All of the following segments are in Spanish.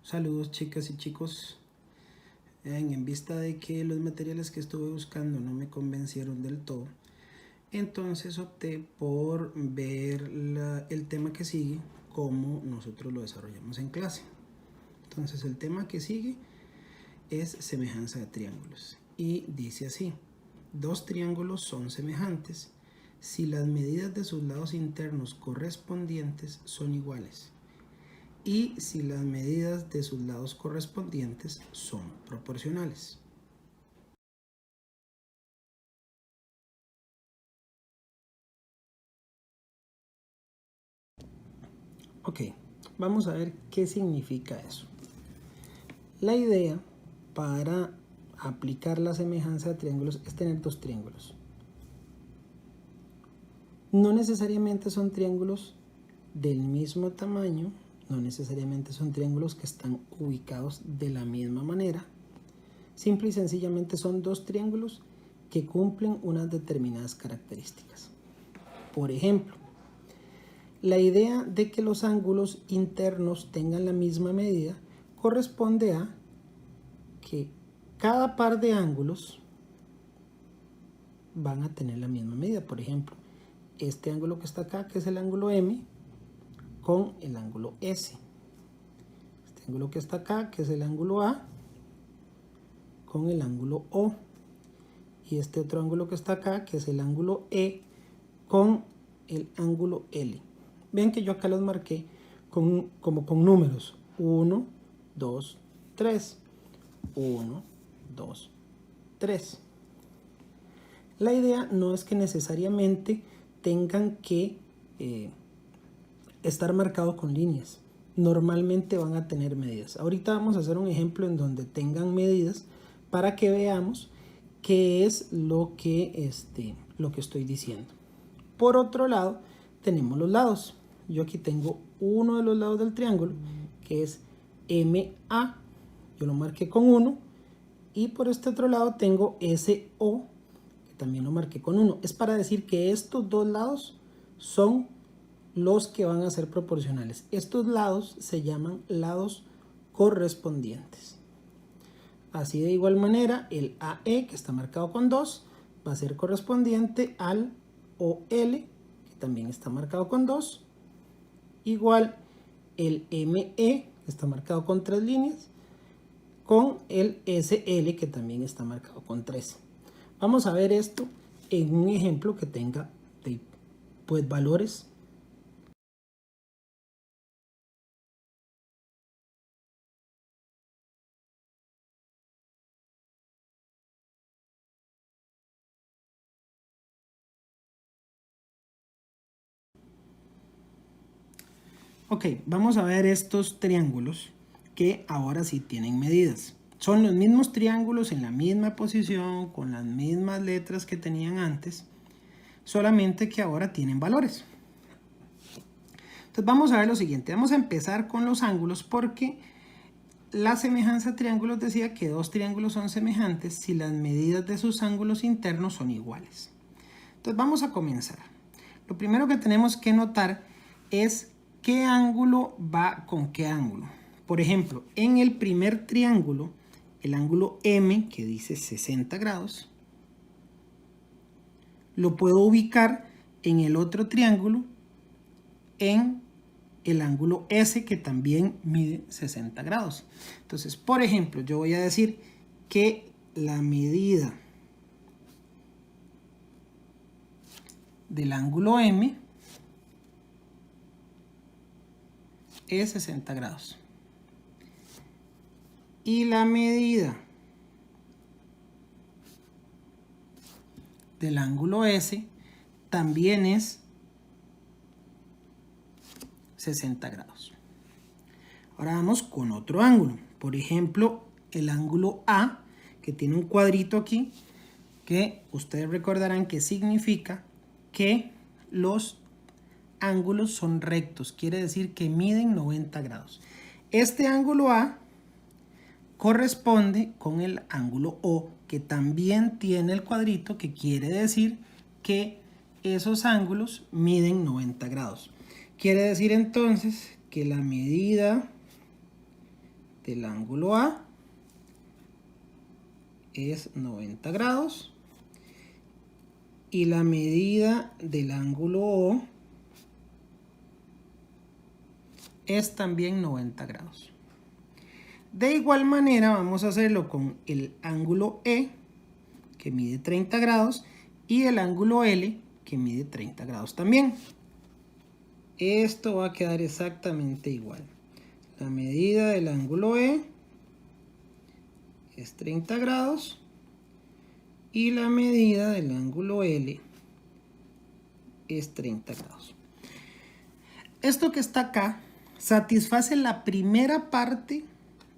Saludos chicas y chicos. En vista de que los materiales que estuve buscando no me convencieron del todo, entonces opté por ver el tema que sigue, cómo nosotros lo desarrollamos en clase. Entonces el tema que sigue es semejanza de triángulos y dice así: dos triángulos son semejantes si las medidas de sus lados internos correspondientes son iguales y si las medidas de sus lados correspondientes son proporcionales. Ok, vamos a ver qué significa eso. La idea para aplicar la semejanza de triángulos es tener dos triángulos. No necesariamente son triángulos del mismo tamaño, no necesariamente son triángulos que están ubicados de la misma manera. Simple y sencillamente son dos triángulos que cumplen unas determinadas características. Por ejemplo, la idea de que los ángulos internos tengan la misma medida corresponde a que cada par de ángulos van a tener la misma medida. Por ejemplo, este ángulo que está acá, que es el ángulo M, con el ángulo S. Este ángulo que está acá, que es el ángulo A, con el ángulo O. Y este otro ángulo que está acá, que es el ángulo E, con el ángulo L. Ven que yo acá los marqué como con números. 1, 2, 3. 1, 2, 3. La idea no es que necesariamente tengan que estar marcados con líneas. Normalmente van a tener medidas. Ahorita vamos a hacer un ejemplo en donde tengan medidas para que veamos qué es lo que estoy diciendo. Por otro lado, tenemos los lados. Yo aquí tengo uno de los lados del triángulo, que es MA. Yo lo marqué con 1. Y por este otro lado tengo SO, que también lo marqué con 1. Es para decir que estos dos lados son los que van a ser proporcionales. Estos lados se llaman lados correspondientes. Así de igual manera, el AE, que está marcado con 2, va a ser correspondiente al OL, que también está marcado con 2. Igual el ME, que está marcado con 3 líneas, con el SL, que también está marcado con 3. Vamos a ver esto en un ejemplo que tenga pues valores. Ok, vamos a ver estos triángulos que ahora sí tienen medidas. Son los mismos triángulos en la misma posición, con las mismas letras que tenían antes, solamente que ahora tienen valores. Entonces vamos a ver lo siguiente. Vamos a empezar con los ángulos porque la semejanza de triángulos decía que dos triángulos son semejantes si las medidas de sus ángulos internos son iguales. Entonces vamos a comenzar. Lo primero que tenemos que notar es qué ángulo va con qué ángulo. Por ejemplo, en el primer triángulo, el ángulo M, que dice 60 grados, lo puedo ubicar en el otro triángulo en el ángulo S, que también mide 60 grados. Entonces, por ejemplo, yo voy a decir que la medida del ángulo M es 60 grados. Y la medida del ángulo S también es 60 grados. Ahora vamos con otro ángulo. Por ejemplo, el ángulo A, que tiene un cuadrito aquí, que ustedes recordarán que significa que los ángulos son rectos. Quiere decir que miden 90 grados. Este ángulo A corresponde con el ángulo O, que también tiene el cuadrito, que quiere decir que esos ángulos miden 90 grados. Quiere decir entonces que la medida del ángulo A es 90 grados y la medida del ángulo O es también 90 grados. De igual manera vamos a hacerlo con el ángulo E, que mide 30 grados, y el ángulo L, que mide 30 grados también. Esto va a quedar exactamente igual. La medida del ángulo E es 30 grados y la medida del ángulo L es 30 grados. Esto que está acá satisface la primera parte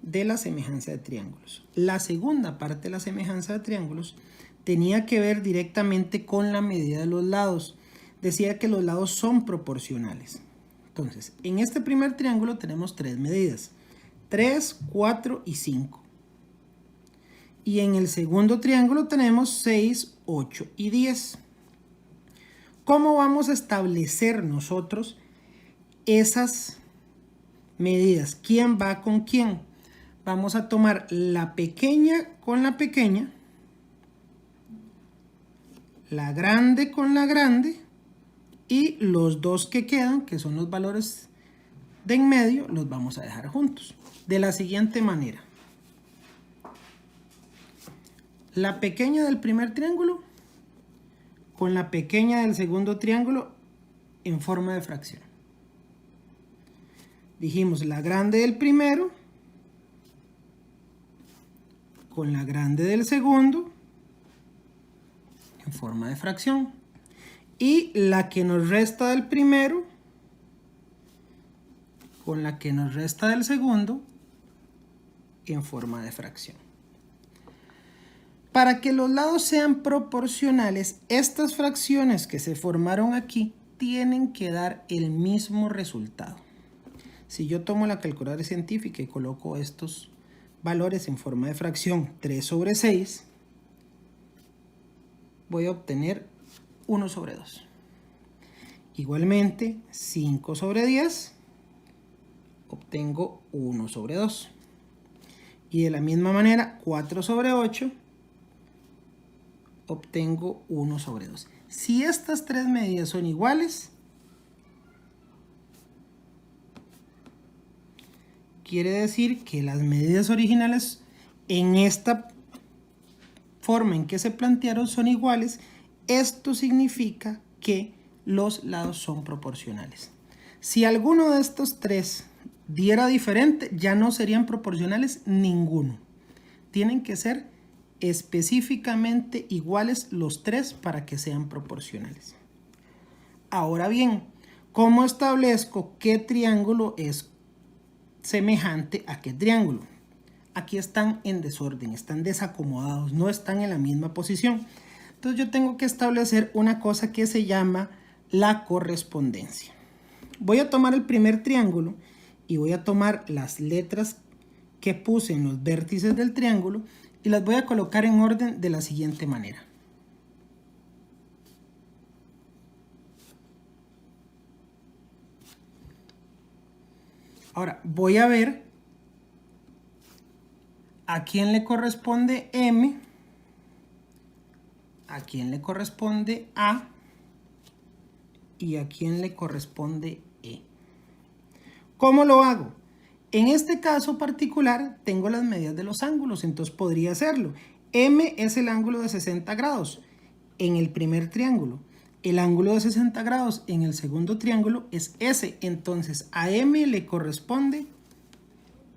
de la semejanza de triángulos. La segunda parte de la semejanza de triángulos tenía que ver directamente con la medida de los lados. Decía que los lados son proporcionales. Entonces, en este primer triángulo tenemos tres medidas: 3, 4 y 5. Y en el segundo triángulo tenemos 6, 8 y 10. ¿Cómo vamos a establecer nosotros esas medidas? ¿Quién va con quién? Vamos a tomar la pequeña con la pequeña, la grande con la grande, y los dos que quedan, que son los valores de en medio, los vamos a dejar juntos. De la siguiente manera: la pequeña del primer triángulo con la pequeña del segundo triángulo en forma de fracción. Dijimos la grande del primero con la grande del segundo en forma de fracción. Y la que nos resta del primero con la que nos resta del segundo en forma de fracción. Para que los lados sean proporcionales, estas fracciones que se formaron aquí tienen que dar el mismo resultado. Si yo tomo la calculadora científica y coloco estos valores en forma de fracción, 3 sobre 6, voy a obtener 1 sobre 2. Igualmente, 5 sobre 10, obtengo 1 sobre 2. Y de la misma manera, 4 sobre 8, obtengo 1 sobre 2. Si estas tres medidas son iguales, quiere decir que las medidas originales en esta forma en que se plantearon son iguales. Esto significa que los lados son proporcionales. Si alguno de estos tres diera diferente, ya no serían proporcionales ninguno. Tienen que ser específicamente iguales los tres para que sean proporcionales. Ahora bien, ¿cómo establezco qué triángulo es semejante a qué triángulo? Aquí están en desorden, están desacomodados, no están en la misma posición. Entonces yo tengo que establecer una cosa que se llama la correspondencia. Voy a tomar el primer triángulo y voy a tomar las letras que puse en los vértices del triángulo y las voy a colocar en orden de la siguiente manera. Ahora voy a ver a quién le corresponde M, a quién le corresponde A y a quién le corresponde E. ¿Cómo lo hago? En este caso particular tengo las medidas de los ángulos, entonces podría hacerlo. M es el ángulo de 60 grados en el primer triángulo. El ángulo de 60 grados en el segundo triángulo es S, entonces a M le corresponde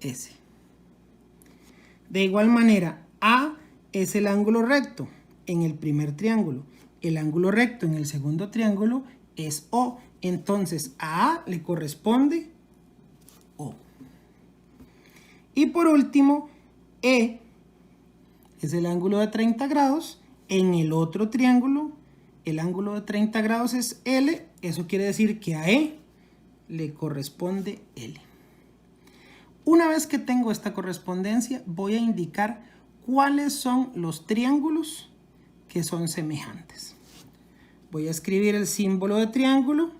S. De igual manera, A es el ángulo recto en el primer triángulo. El ángulo recto en el segundo triángulo es O. Entonces, a A le corresponde O. Y por último, E es el ángulo de 30 grados. En el otro triángulo, el ángulo de 30 grados es L. Eso quiere decir que a E le corresponde L. Una vez que tengo esta correspondencia, voy a indicar cuáles son los triángulos que son semejantes. Voy a escribir el símbolo de triángulo,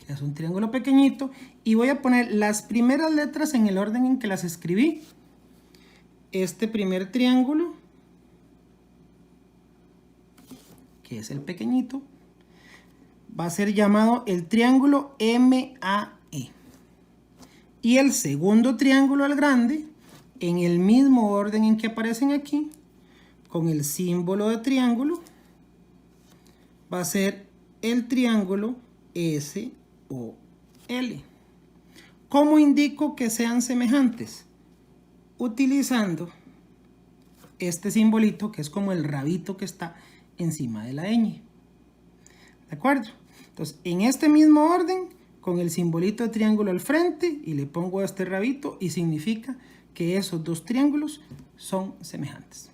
que es un triángulo pequeñito, y voy a poner las primeras letras en el orden en que las escribí este primer triángulo, que es el pequeñito, va a ser llamado el triángulo MAE. Y el segundo triángulo al grande, en el mismo orden en que aparecen aquí, con el símbolo de triángulo, va a ser el triángulo SOL. ¿Cómo indico que sean semejantes? Utilizando este simbolito que es como el rabito que está encima de la ñ. ¿De acuerdo? Entonces, en este mismo orden, con el simbolito de triángulo al frente, y le pongo este rabito, y significa que esos dos triángulos son semejantes.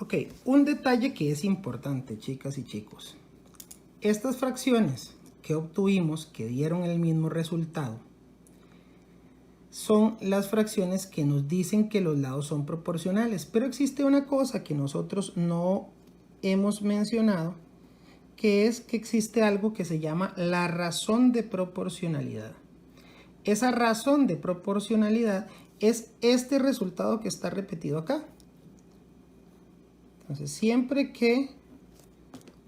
Ok, un detalle que es importante, chicas y chicos. Estas fracciones que obtuvimos, que dieron el mismo resultado, son las fracciones que nos dicen que los lados son proporcionales. Pero existe una cosa que nosotros no hemos mencionado, que es que existe algo que se llama la razón de proporcionalidad. Esa razón de proporcionalidad es este resultado que está repetido acá. Entonces, siempre que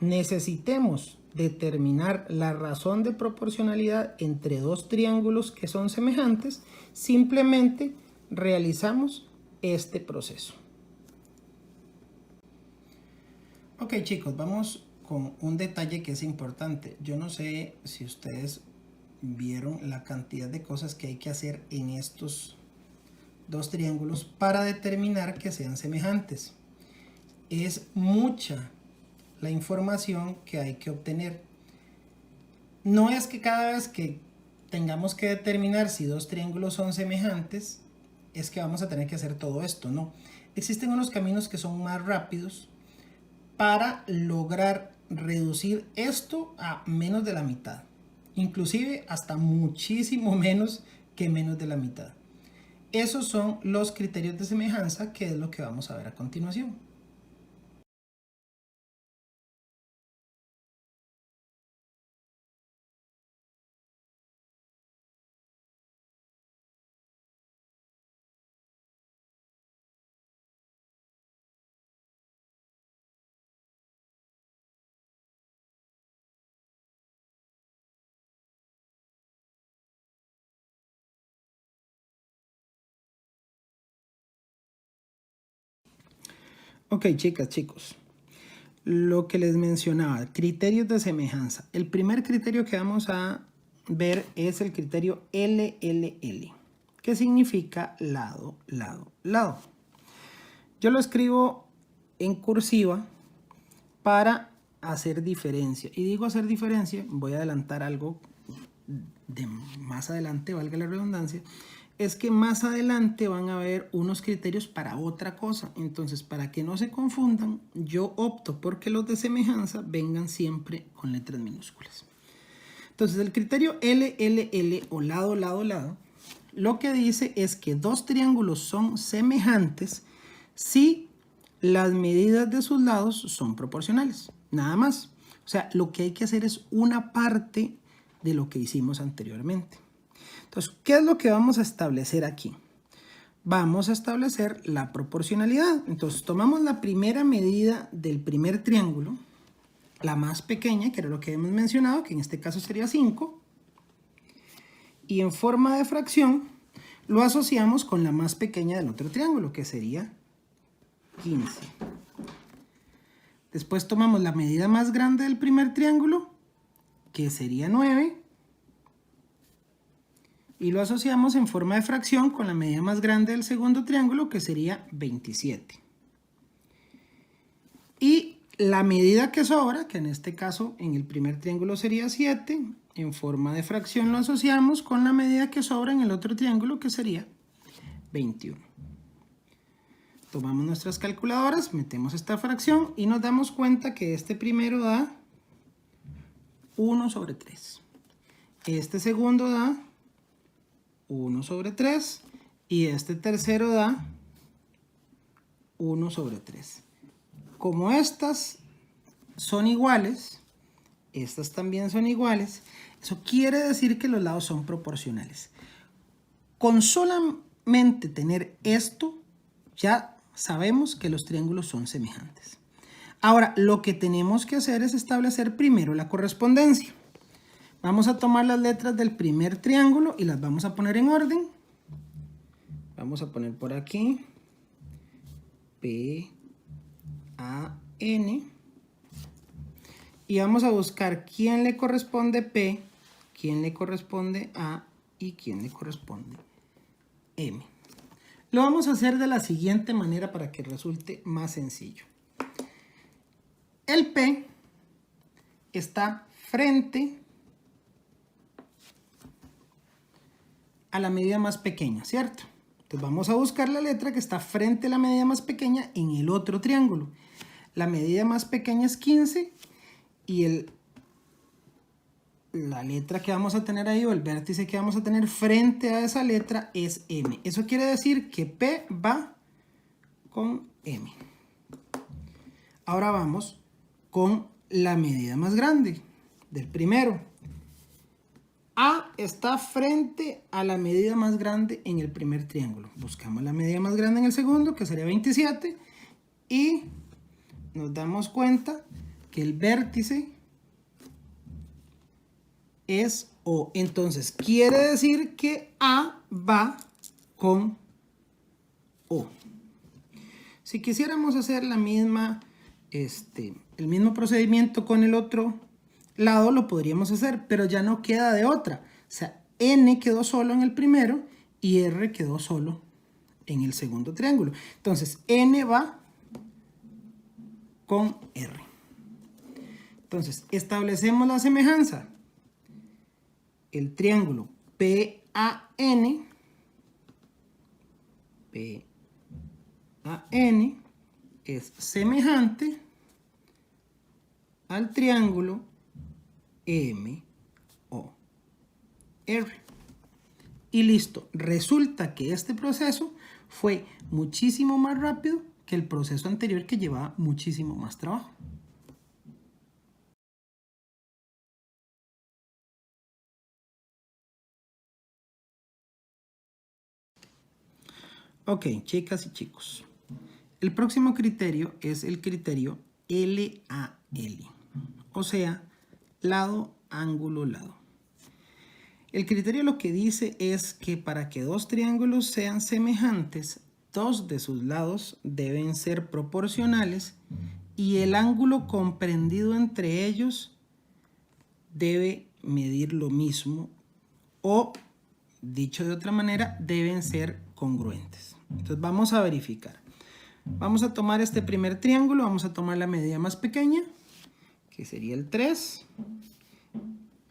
necesitemos determinar la razón de proporcionalidad entre dos triángulos que son semejantes, simplemente realizamos este proceso. Ok, chicos, vamos con un detalle que es importante. Yo no sé si ustedes vieron la cantidad de cosas que hay que hacer en estos dos triángulos para determinar que sean semejantes. Es mucha la información que hay que obtener. No es que cada vez que tengamos que determinar si dos triángulos son semejantes, es que vamos a tener que hacer todo esto, no. Existen unos caminos que son más rápidos para lograr reducir esto a menos de la mitad. Inclusive hasta muchísimo menos que menos de la mitad. Esos son los criterios de semejanza, que es lo que vamos a ver a continuación. Ok, chicas, chicos. Lo que les mencionaba, criterios de semejanza. El primer criterio que vamos a ver es el criterio LLL, que significa lado, lado, lado. Yo lo escribo en cursiva para hacer diferencia. Y digo hacer diferencia, voy a adelantar algo de más adelante, valga la redundancia, es que más adelante van a haber unos criterios para otra cosa. Entonces, para que no se confundan, yo opto por que los de semejanza vengan siempre con letras minúsculas. Entonces, el criterio LLL o lado, lado, lado, lo que dice es que dos triángulos son semejantes si las medidas de sus lados son proporcionales. Nada más. O sea, lo que hay que hacer es una parte de lo que hicimos anteriormente. Entonces, ¿qué es lo que vamos a establecer aquí? Vamos a establecer la proporcionalidad. Entonces, tomamos la primera medida del primer triángulo, la más pequeña, que era lo que hemos mencionado, que en este caso sería 5, y en forma de fracción lo asociamos con la más pequeña del otro triángulo, que sería 15. Después tomamos la medida más grande del primer triángulo, que sería 9, y lo asociamos en forma de fracción con la medida más grande del segundo triángulo, que sería 27. Y la medida que sobra, que en este caso en el primer triángulo sería 7, en forma de fracción lo asociamos con la medida que sobra en el otro triángulo, que sería 21. Tomamos nuestras calculadoras, metemos esta fracción y nos damos cuenta que este primero da 1 sobre 3. Este segundo da 1 sobre 3 y este tercero da 1 sobre 3. Como estas son iguales, estas también son iguales. Eso quiere decir que los lados son proporcionales. Con solamente tener esto, ya sabemos que los triángulos son semejantes. Ahora, lo que tenemos que hacer es establecer primero la correspondencia. Vamos a tomar las letras del primer triángulo y las vamos a poner en orden. Vamos a poner por aquí P, A, N. Y vamos a buscar quién le corresponde P, quién le corresponde A y quién le corresponde M. Lo vamos a hacer de la siguiente manera para que resulte más sencillo. El P está frente a la medida más pequeña, ¿cierto? Entonces vamos a buscar la letra que está frente a la medida más pequeña en el otro triángulo. La medida más pequeña es 15 y la letra que vamos a tener ahí o el vértice que vamos a tener frente a esa letra es M. Eso quiere decir que P va con M. Ahora vamos con la medida más grande del primero. A está frente a la medida más grande en el primer triángulo. Buscamos la medida más grande en el segundo, que sería 27, y nos damos cuenta que el vértice es O. Entonces, quiere decir que A va con O. Si quisiéramos hacer la misma, el mismo procedimiento con el otro lado, lo podríamos hacer, pero ya no queda de otra. O sea, N quedó solo en el primero y R quedó solo en el segundo triángulo. Entonces, N va con R. Entonces, establecemos la semejanza. El triángulo PAN es semejante al triángulo MOR. Y listo. Resulta que este proceso fue muchísimo más rápido que el proceso anterior, que llevaba muchísimo más trabajo. Ok, chicas y chicos. El próximo criterio es el criterio LAL, o sea, lado, ángulo, lado. El criterio lo que dice es que para que dos triángulos sean semejantes, dos de sus lados deben ser proporcionales y el ángulo comprendido entre ellos debe medir lo mismo, o dicho de otra manera, deben ser congruentes. Entonces vamos a verificar. Vamos a tomar este primer triángulo, vamos a tomar la medida más pequeña, que sería el 3.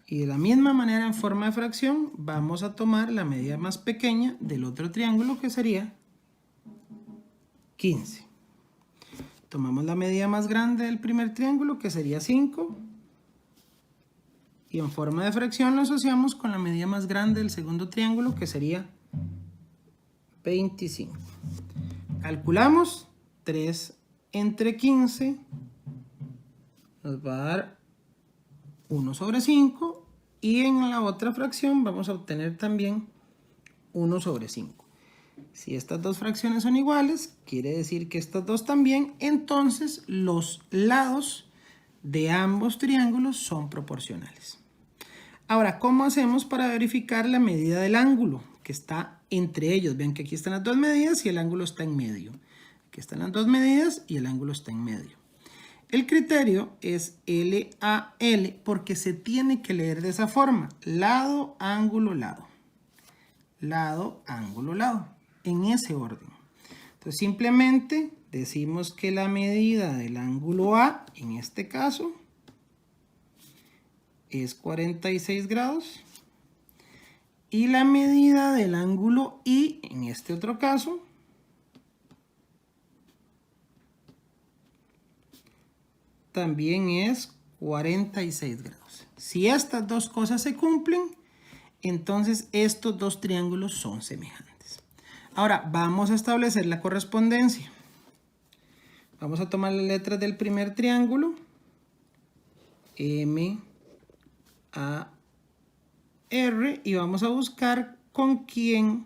Y de la misma manera, en forma de fracción, vamos a tomar la medida más pequeña del otro triángulo, que sería 15. Tomamos la medida más grande del primer triángulo, que sería 5. Y en forma de fracción lo asociamos con la medida más grande del segundo triángulo, que sería 25. Calculamos 3 entre 15 nos va a dar 1 sobre 5, y en la otra fracción vamos a obtener también 1 sobre 5. Si estas dos fracciones son iguales, quiere decir que estas dos también, entonces los lados de ambos triángulos son proporcionales. Ahora, ¿cómo hacemos para verificar la medida del ángulo que está entre ellos? Vean que aquí están las dos medidas y el ángulo está en medio. Aquí están las dos medidas y el ángulo está en medio. El criterio es LAL porque se tiene que leer de esa forma: lado, ángulo, lado. Lado, ángulo, lado. En ese orden. Entonces simplemente decimos que la medida del ángulo A, en este caso, es 46 grados. Y la medida del ángulo I, en este otro caso, también es 46 grados. Si estas dos cosas se cumplen, entonces estos dos triángulos son semejantes. Ahora vamos a establecer la correspondencia. Vamos a tomar las letras del primer triángulo, M, y vamos a buscar con quién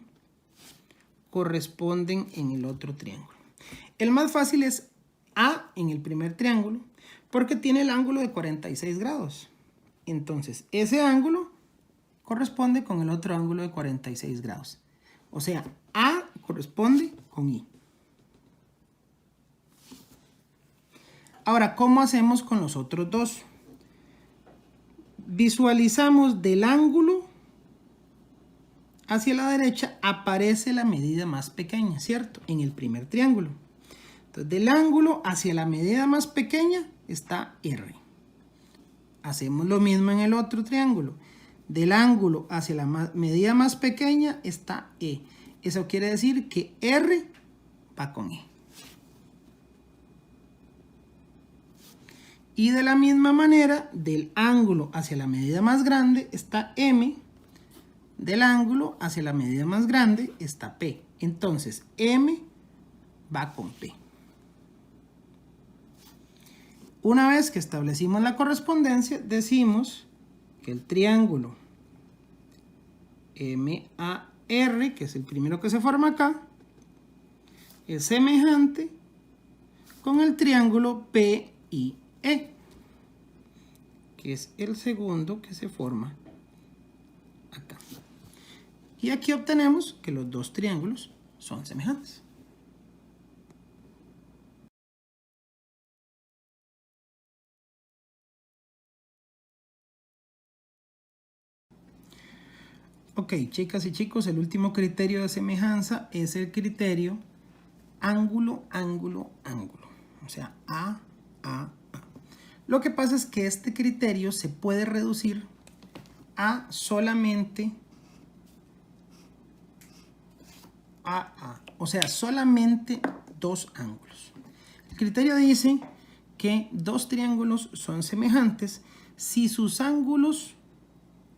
corresponden en el otro triángulo. El más fácil es A en el primer triángulo porque tiene el ángulo de 46 grados. Entonces, ese ángulo corresponde con el otro ángulo de 46 grados. O sea, A corresponde con I. Ahora, ¿cómo hacemos con los otros dos? Visualizamos del ángulo hacia la derecha aparece la medida más pequeña, ¿cierto? En el primer triángulo. Entonces, del ángulo hacia la medida más pequeña está R. Hacemos lo mismo en el otro triángulo. Del ángulo hacia la medida más pequeña está E. Eso quiere decir que R va con E. Y de la misma manera, del ángulo hacia la medida más grande está M. Del ángulo hacia la medida más grande está P. Entonces, M va con P. Una vez que establecimos la correspondencia, decimos que el triángulo MAR, que es el primero que se forma acá, es semejante con el triángulo PIE, que es el segundo que se forma acá. Y aquí obtenemos que los dos triángulos son semejantes. Ok, chicas y chicos, el último criterio de semejanza es el criterio ángulo, ángulo, ángulo. O sea, A. Lo que pasa es que este criterio se puede reducir a solamente AA. O sea, solamente dos ángulos. El criterio dice que dos triángulos son semejantes si sus ángulos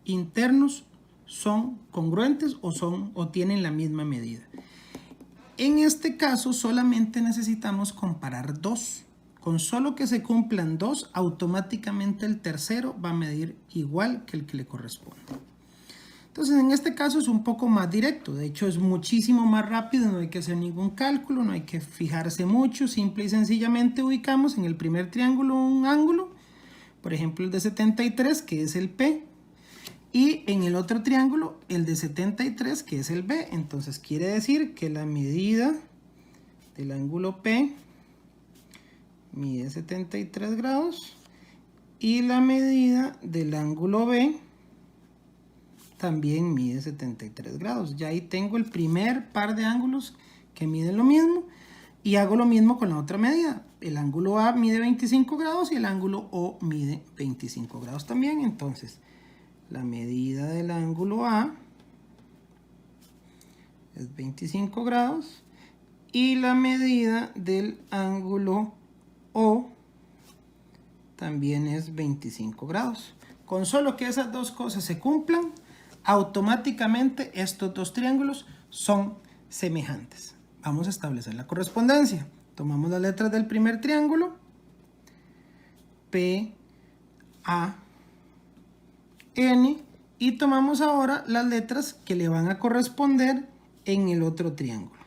internos son congruentes o tienen la misma medida. En este caso solamente necesitamos comparar dos. Con solo que se cumplan dos, automáticamente el tercero va a medir igual que el que le corresponde. Entonces en este caso es un poco más directo, de hecho es muchísimo más rápido, no hay que hacer ningún cálculo, no hay que fijarse mucho, simple y sencillamente ubicamos en el primer triángulo un ángulo, por ejemplo el de 73 que es el P, y en el otro triángulo el de 73 que es el B. Entonces quiere decir que la medida del ángulo P mide 73 grados y la medida del ángulo B también mide 73 grados. Ya ahí tengo el primer par de ángulos que miden lo mismo y hago lo mismo con la otra medida. El ángulo A mide 25 grados y el ángulo O mide 25 grados también. Entonces la medida del ángulo A es 25 grados y la medida del ángulo O también es 25 grados. Con solo que esas dos cosas se cumplan, automáticamente estos dos triángulos son semejantes. Vamos a establecer la correspondencia. Tomamos las letras del primer triángulo, P, A, N, y tomamos ahora las letras que le van a corresponder en el otro triángulo.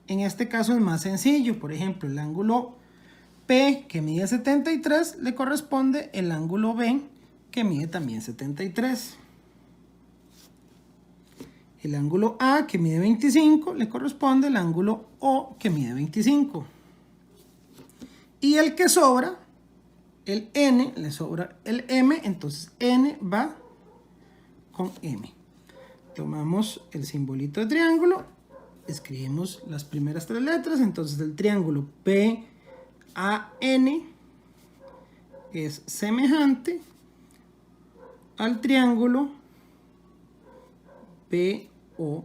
En este caso es más sencillo, por ejemplo, el ángulo P, que mide 73, le corresponde el ángulo B, que mide también 73. El ángulo A, que mide 25, le corresponde el ángulo O, que mide 25. Y el que sobra, el N, le sobra el M, entonces N va con M. Tomamos el simbolito de triángulo, escribimos las primeras tres letras, entonces el triángulo PAN es semejante al triángulo POM.